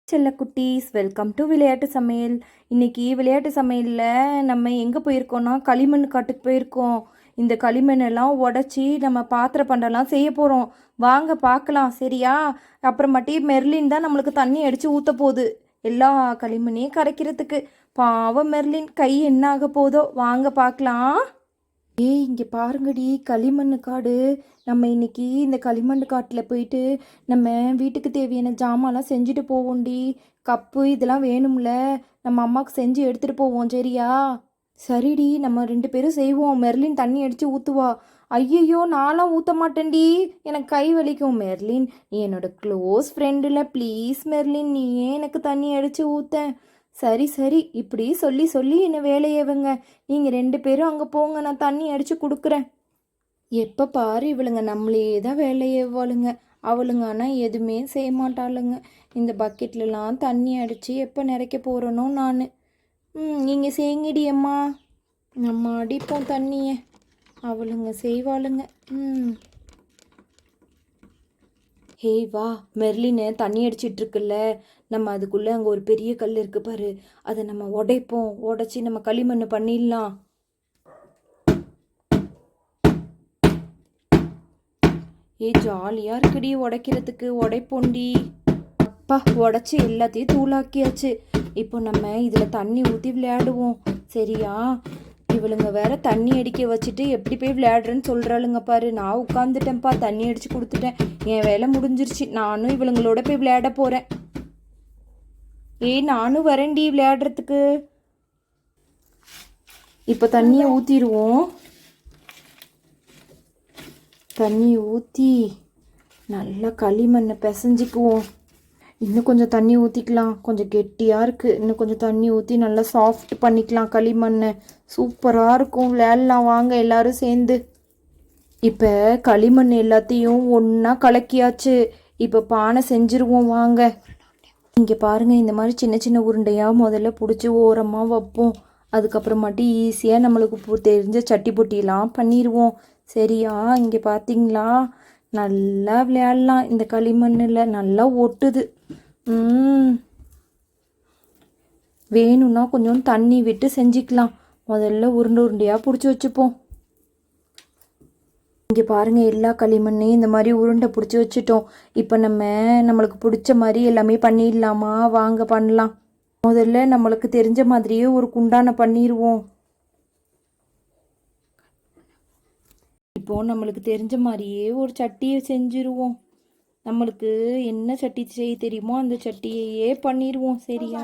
செல்ல குட்டீஸ், welcome to விளையாட்டு சமையல். இன்னைக்கு விளையாட்டு சமையலில் நம்ம எங்கே போயிருக்கோம்னா களிமண் காட்டுக்கு போயிருக்கோம். இந்த களிமண்ணெல்லாம் உடச்சி நம்ம பாத்திர பண்டம்லாம் செய்ய போகிறோம். வாங்க பார்க்கலாம், சரியா? அப்புறமாட்டி மெர்லின் தான் நம்மளுக்கு தண்ணி அடித்து ஊற்ற போகுது எல்லா களிமண்ணையும் கரைக்கிறதுக்கு. பாவம் மெர்லின் கை என்ன ஆக போதோ, வாங்க பார்க்கலாம். ஏய், இங்கே பாருங்கடி, களிமண் காடு. நம்ம இன்னைக்கு இந்த களிமண் காட்டில் போயிட்டு நம்ம வீட்டுக்கு தேவையான ஜாமான்லாம் செஞ்சுட்டு போவோம்டி. கப்பு இதெல்லாம் வேணும்ல, நம்ம அம்மாவுக்கு செஞ்சு எடுத்துகிட்டு போவோம், சரியா? சரிடி, நம்ம 2 பேரும் செய்வோம். மெர்லின் தண்ணி அடித்து ஊற்றுவா. ஐயையோ, நான்லாம் ஊற்ற மாட்டேன்டி, எனக்கு கை வலிக்கும். மெர்லின், நீ என்னோட க்ளோஸ் ஃப்ரெண்டில், ப்ளீஸ் மெர்லின், நீயே எனக்கு தண்ணி அடித்து ஊற்ற. சரி சரி, இப்படி சொல்லி சொல்லி என்ன வேலையவங்க. நீங்கள் 2 பேரும் அங்கே போங்க, நான் தண்ணி அடித்து கொடுக்குறேன். எப்போ பாரு இவளுங்க நம்மளே தான் வேலையவாளுங்க. அவளுங்க ஆனால் எதுவுமே செய்ய மாட்டாளுங்க. இந்த பக்கெட்லலாம் தண்ணி அடித்து எப்போ நிறைக்க போகிறனோ நான். நீங்கள் செய்யுங்கடி அம்மா, நம்ம அடிப்போம் தண்ணியை, அவளுங்க செய்வாளுங்க. ஹேய் வா, மெர்லினை தண்ணி அடிச்சிட்ருக்குல்ல, நம்ம அதுக்குள்ளே அங்கே ஒரு பெரிய கல் இருக்கு பாரு, அதை நம்ம உடைப்போம். உடச்சி நம்ம களிமண் பண்ணிடலாம். ஜாலியாக இருக்குடி உடைக்கிறதுக்கு, உடைப்போண்டி. அப்பா, உடச்சி எல்லாத்தையும் தூளாக்கியாச்சு. இப்போ நம்ம இதில் தண்ணி ஊற்றி விளையாடுவோம், சரியா? இவளுங்க வேற தண்ணி அடிக்க வச்சுட்டு எப்படி போய் விளையாடுறேன்னு சொல்கிறாளுங்க பாரு. நான் உட்காந்துட்டேன்ப்பா, தண்ணி அடித்து கொடுத்துட்டேன், என் வேலை முடிஞ்சிருச்சு. நானும் இவளுங்களோட போய் விளையாட போகிறேன். நானும் வரேன்டி விளையாடுறதுக்கு. இப்போ தண்ணியை ஊற்றிடுவோம். தண்ணியை ஊற்றி நல்லா களிமண்ணை பிசைஞ்சிக்குவோம். இன்னும் கொஞ்சம் தண்ணி ஊற்றிக்கலாம், கொஞ்சம் கெட்டியாக இருக்குது. இன்னும் கொஞ்சம் தண்ணி ஊற்றி நல்லா சாஃப்ட் பண்ணிக்கலாம் களிமண்ணை. சூப்பராக இருக்கும், விளையாடலாம் வாங்க எல்லோரும் சேர்ந்து. இப்போ களிமண் எல்லாத்தையும் ஒன்றா கலக்கியாச்சு. இப்போ பானை செஞ்சுருவோம் வாங்க. இங்கே பாருங்கள், இந்த மாதிரி சின்ன சின்ன உருண்டையாக முதல்ல பிடிச்சி ஓரமாக வைப்போம். அதுக்கப்புறமாட்டி ஈஸியாக நம்மளுக்கு தெரிஞ்ச சட்டி பொட்டியெல்லாம் பண்ணிடுவோம், சரியா? இங்கே பார்த்தீங்களா, நல்லா விளையாடலாம். இந்த களிமண்ணில் நல்லா ஒட்டுது. வேணும்னா கொஞ்சம் தண்ணி விட்டு செஞ்சுக்கலாம். முதல்ல உருண்டை உருண்டையாக பிடிச்சி வச்சுப்போம். இங்கே பாருங்கள், எல்லா களிமண்ணையும் இந்த மாதிரி உருண்டை பிடிச்சி வச்சுட்டோம். இப்போ நம்மளுக்கு பிடிச்ச மாதிரி எல்லாமே பண்ணிடலாமா? வாங்க பண்ணலாம். முதல்ல நம்மளுக்கு தெரிஞ்ச மாதிரியே ஒரு குண்டானை பண்ணிடுவோம். இப்போது நம்மளுக்கு தெரிஞ்ச மாதிரியே ஒரு சட்டியை செஞ்சுருவோம். நம்மளுக்கு என்ன சட்டி செய்ய தெரியுமோ அந்த சட்டியையே பண்ணிடுவோம், சரியா?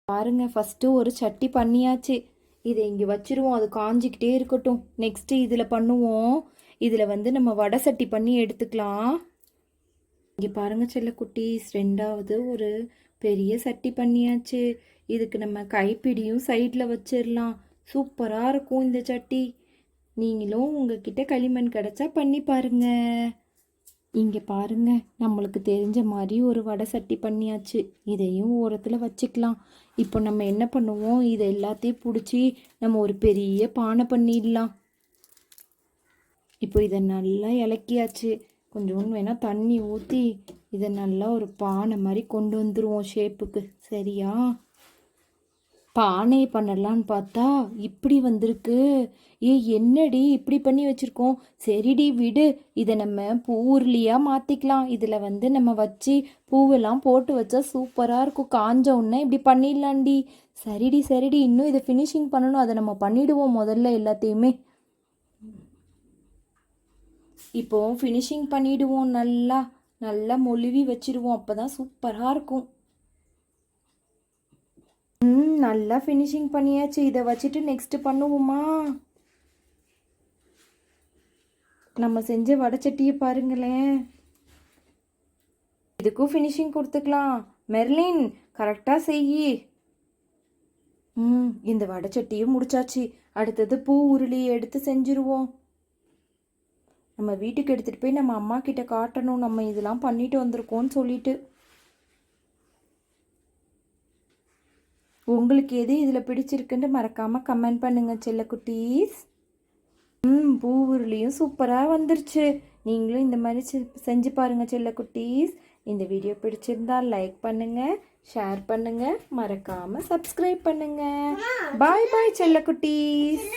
பாருங்க, ஃபஸ்ட்டு ஒரு சட்டி பண்ணியாச்சு. இதை இங்கே வச்சுருவோம், அது காஞ்சிக்கிட்டே இருக்கட்டும். நெக்ஸ்ட்டு இதில் பண்ணுவோம். இதில் நம்ம வடை சட்டி பண்ணி எடுத்துக்கலாம். இங்கே பாருங்கள் செல்லக்குட்டீஸ், 2வது ஒரு பெரிய சட்டி பண்ணியாச்சு. இதுக்கு நம்ம கைப்பிடியும் சைடில் வச்சிடலாம். சூப்பராக இருக்கும் இந்த சட்டி. நீங்களும் உங்ககிட்ட களிமண் கிடச்சா பண்ணி பாருங்க. இங்கே பாருங்க, நம்மளுக்கு தெரிஞ்ச மாதிரி ஒரு வடை சட்டி பண்ணியாச்சு. இதையும் ஓரத்தில் வச்சுக்கலாம். இப்போ நம்ம என்ன பண்ணுவோம், இதை எல்லாத்தையும் பிடிச்சி நம்ம ஒரு பெரிய பானை பண்ணிடலாம். இப்போ இதை நல்லா இலக்கியாச்சு. கொஞ்சோண்டு வேணால் தண்ணி ஊற்றி இதை நல்லா ஒரு பானை மாதிரி கொண்டு வந்துடுவோம் ஷேப்புக்கு, சரியா? பானை பண்ணலான்னு பார்த்தா இப்படி வந்திருக்கு. என்னடி இப்படி பண்ணி வச்சுருக்கோம்? சரிடி விடு, இதை நம்ம பூர்லியாக மாற்றிக்கலாம். இதில் நம்ம வச்சு பூவெல்லாம் போட்டு வச்சா சூப்பராக இருக்கும். காஞ்ச உடனே இப்படி பண்ணிடலாண்டி. சரிடி சரிடி, இன்னும் இதை ஃபினிஷிங் பண்ணணும், அதை நம்ம பண்ணிவிடுவோம் முதல்ல எல்லாத்தையுமே. இப்போ ஃபினிஷிங் பண்ணிவிடுவோம், நல்லா நல்லா மொழுவி வச்சுருவோம், அப்போ தான் சூப்பராக இருக்கும். நல்லா ஃபினிஷிங் பண்ணியாச்சு. இதை வச்சுட்டு நெக்ஸ்ட்டு பண்ணுவோமா? நம்ம செஞ்ச வடைச்சட்டியை பாருங்களேன். இதுக்கும் ஃபினிஷிங் கொடுத்துக்கலாம். மெர்லின், கரெக்டாக செய்யி. இந்த வடைச்சட்டியும் முடிச்சாச்சு. அடுத்தது பூ உருளியை எடுத்து செஞ்சுருவோம். நம்ம வீட்டுக்கு எடுத்துகிட்டு போய் நம்ம அம்மா கிட்ட காட்டணும், நம்ம இதெல்லாம் பண்ணிட்டு வந்திருக்கோன்னு சொல்லிட்டு. உங்களுக்கு எது இதில் பிடிச்சிருக்குன்னு மறக்காமல் கமெண்ட் பண்ணுங்கள் செல்லக்குட்டீஸ். பூ உருளியும் சூப்பராக வந்துருச்சு. நீங்களும் இந்த மாதிரி செஞ்சு பாருங்கள் செல்லக்குட்டீஸ். இந்த வீடியோ பிடிச்சிருந்தா லைக் பண்ணுங்கள், ஷேர் பண்ணுங்கள், மறக்காமல் சப்ஸ்கிரைப் பண்ணுங்கள். பாய் பாய் செல்லக்குட்டீஸ்.